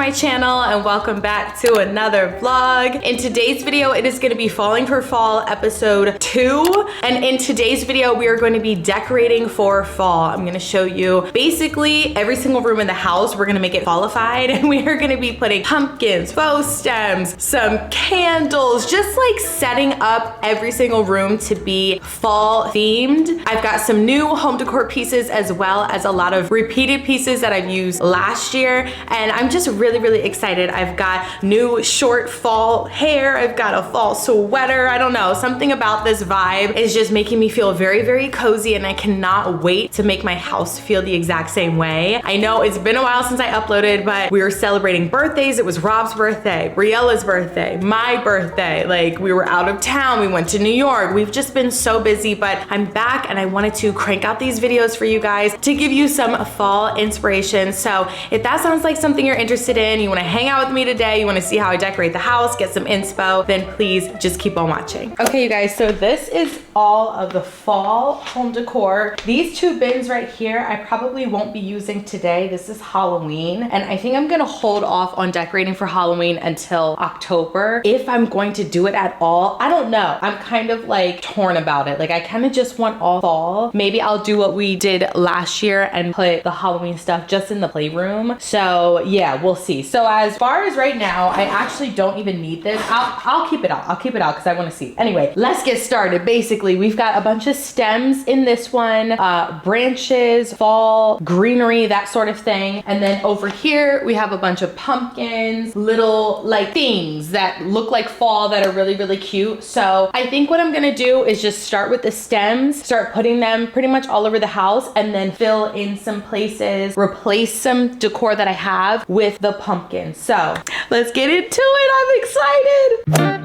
my channel and welcome back to another vlog. In today's video, it is going to be Falling for Fall episode 2. And in today's video, we are going to be decorating for fall. I'm going to show you basically every single room in the house. We're going to make it fallified and we are going to be putting pumpkins, faux stems, some candles, just like setting up every single room to be fall themed. I've got some new home decor pieces as well as a lot of repeated pieces that I've used last year, and I'm just really excited. I've got new short fall hair, I've got a fall sweater. I don't know, something about this vibe is just making me feel very cozy, and I cannot wait to make my house feel the exact same way. I know it's been a while since I uploaded, but we were celebrating birthdays. It was Rob's birthday, Briella's birthday, my birthday. Like, we were out of town, we went to New York. We've just been so busy, but I'm back and I wanted to crank out these videos for you guys to give you some fall inspiration. So if that sounds like something you're interested in, you wanna hang out with me today, you wanna see how I decorate the house, get some inspo, then please just keep on watching. Okay, you guys, so this is all of the fall home decor. These two bins right here, I probably won't be using today. This is Halloween, and I think I'm gonna hold off on decorating for Halloween until October. If I'm going to do it at all, I don't know. I'm kind of like torn about it. Like, I kind of just want all fall. Maybe I'll do what we did last year and put the Halloween stuff just in the playroom. So yeah, we'll see. So as far as right now, I actually don't even need this. I'll keep it out. I'll keep it out because I want to see. Anyway, let's get started. Basically, we've got a bunch of stems in this one, branches, fall, greenery, that sort of thing. And then over here, we have a bunch of pumpkins, little like things that look like fall that are really cute. So I think what I'm gonna do is just start with the stems, start putting them pretty much all over the house, and then fill in some places, replace some decor that I have with the pumpkins. So let's get into it. I'm excited.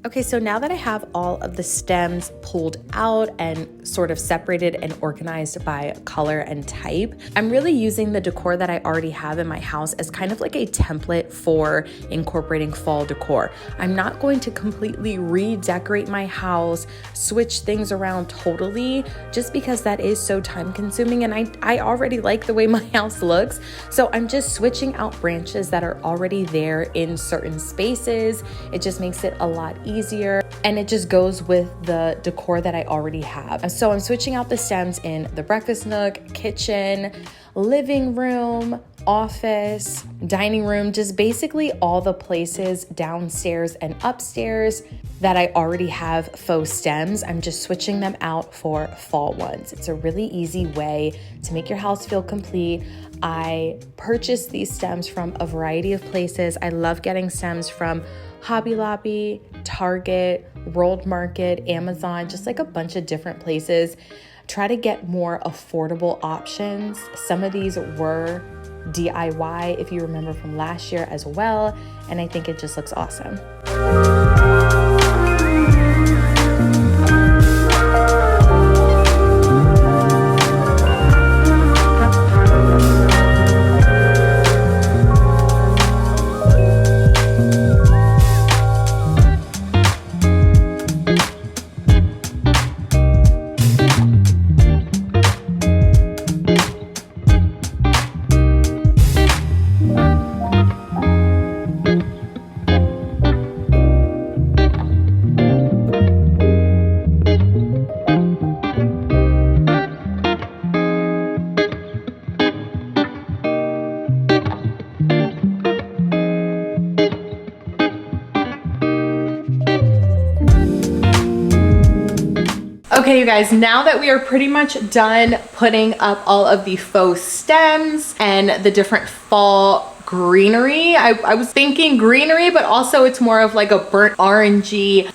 Okay, so now that I have all of the stems pulled out and sort of separated and organized by color and type, I'm really using the decor that I already have in my house as kind of like a template for incorporating fall decor. I'm not going to completely redecorate my house, switch things around totally, just because that is so time consuming, and I already like the way my house looks. So I'm just switching out branches that are already there in certain spaces. It just makes it a lot easier, and it just goes with the decor that I already have. So I'm switching out the stems in the breakfast nook, kitchen, living room, office, dining room, just basically all the places downstairs and upstairs that I already have faux stems. I'm just switching them out for fall ones. It's a really easy way to make your house feel complete. I purchased these stems from a variety of places. I love getting stems from Hobby Lobby, Target, World Market, Amazon, just like a bunch of different places. Try to get more affordable options. Some of these were DIY, if you remember from last year as well, and I think it just looks awesome. Okay, you guys, now that we are pretty much done putting up all of the faux stems and the different fall greenery, I was thinking greenery, but also it's more of like a burnt orangey,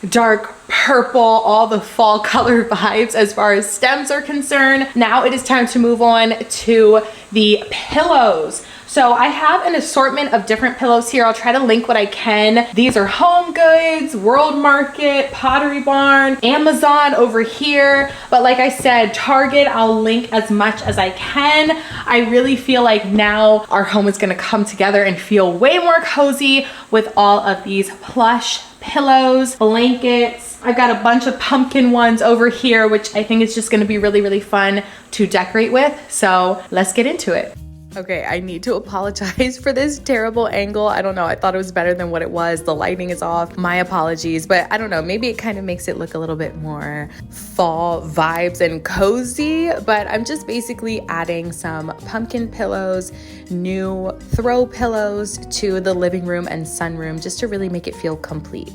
dark purple, all the fall color vibes as far as stems are concerned. Now it is time to move on to the pillows. So I have an assortment of different pillows here. I'll try to link what I can. These are Home Goods, World Market, Pottery Barn, Amazon over here. But like I said, Target, I'll link as much as I can. I really feel like now our home is gonna come together and feel way more cozy with all of these plush pillows, blankets. I've got a bunch of pumpkin ones over here, which I think is just gonna be really, really fun to decorate with. So let's get into it. Okay, I need to apologize for this terrible angle. I don't know, I thought it was better than what it was. The lighting is off, my apologies, but I don't know, maybe it kind of makes it look a little bit more fall vibes and cozy, but I'm just basically adding some pumpkin pillows, new throw pillows to the living room and sunroom just to really make it feel complete.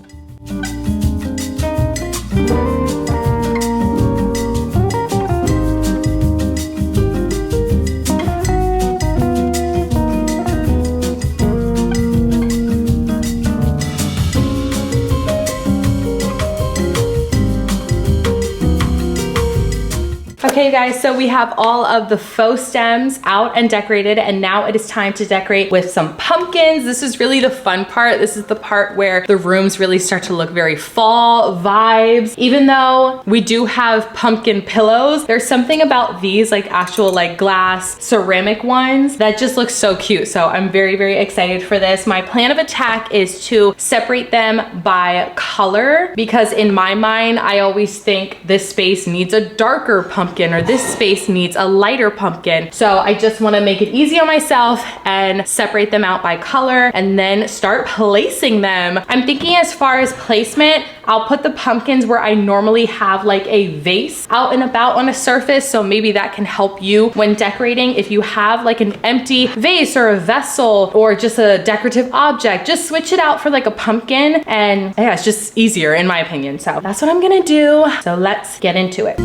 Okay guys, so we have all of the faux stems out and decorated, and now it is time to decorate with some pumpkins. This is really the fun part. This is the part where the rooms really start to look very fall vibes. Even though we do have pumpkin pillows, there's something about these like actual like glass ceramic ones that just looks so cute. So I'm very, very excited for this. My plan of attack is to separate them by color, because in my mind, I always think this space needs a darker pumpkin or this space needs a lighter pumpkin. So I just want to make it easy on myself and separate them out by color and then start placing them. I'm thinking as far as placement, I'll put the pumpkins where I normally have like a vase out and about on a surface. So maybe that can help you when decorating. If you have like an empty vase or a vessel or just a decorative object, just switch it out for like a pumpkin, and yeah, it's just easier in my opinion. So that's what I'm gonna do. So let's get into it.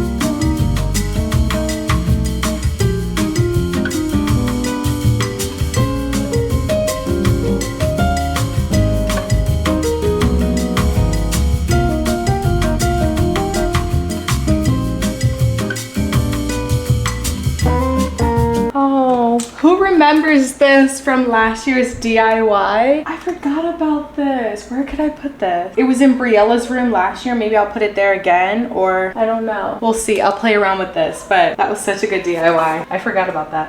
Who remembers this from last year's DIY? I forgot about this. Where could I put this? It was in Briella's room last year. Maybe I'll put it there again, or I don't know. We'll see. I'll play around with this, but that was such a good DIY. I forgot about that.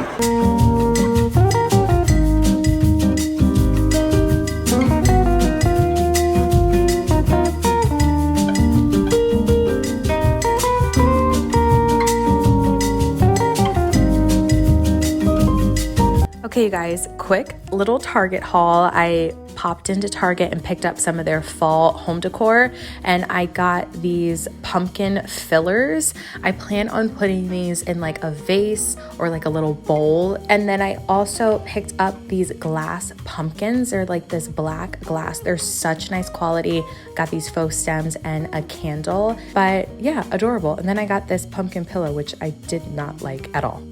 Okay, you guys, quick little Target haul. I popped into Target and picked up some of their fall home decor, and I got these pumpkin fillers. I plan on putting these in like a vase or like a little bowl. And then I also picked up these glass pumpkins. They're like this black glass. They're such nice quality. Got these faux stems and a candle, but yeah, adorable. And then I got this pumpkin pillow, which I did not like at all.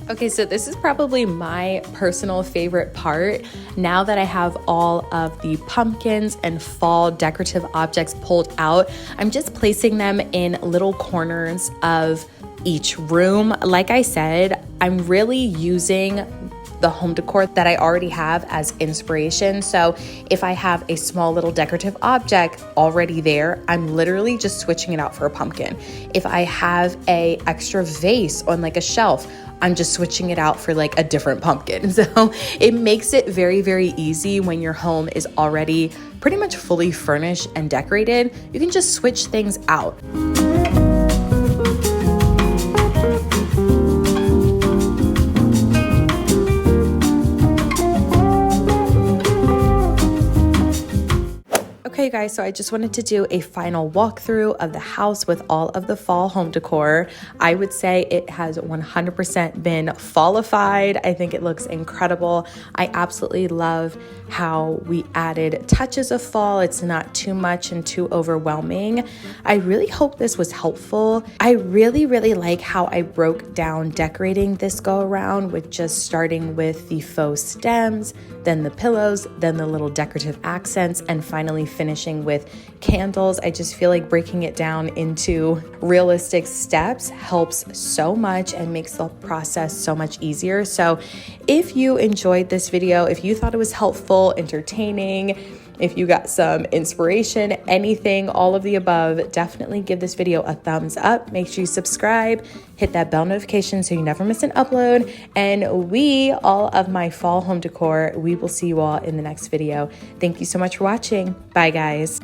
Okay, so this is probably my personal favorite part. Now that I have all of the pumpkins and fall decorative objects pulled out, I'm just placing them in little corners of each room. Like I said, I'm really using the home decor that I already have as inspiration. So if I have a small little decorative object already there, I'm literally just switching it out for a pumpkin. If I have a extra vase on like a shelf, I'm just switching it out for like a different pumpkin. So it makes it very, very easy when your home is already pretty much fully furnished and decorated. You can just switch things out. Okay guys, so I just wanted to do a final walkthrough of the house with all of the fall home decor. I would say it has 100% been fallified. I think it looks incredible. I absolutely love how we added touches of fall. It's not too much and too overwhelming. I really hope this was helpful. I really like how I broke down decorating this go around with just starting with the faux stems, then the pillows, then the little decorative accents, and finally finishing with candles. I just feel like breaking it down into realistic steps helps so much and makes the process so much easier. So if you enjoyed this video, if you thought it was helpful, entertaining, if you got some inspiration, anything, all of the above, definitely give this video a thumbs up. Make sure you subscribe, hit that bell notification so you never miss an upload. And all of my fall home decor, we will see you all in the next video. Thank you so much for watching. Bye, guys.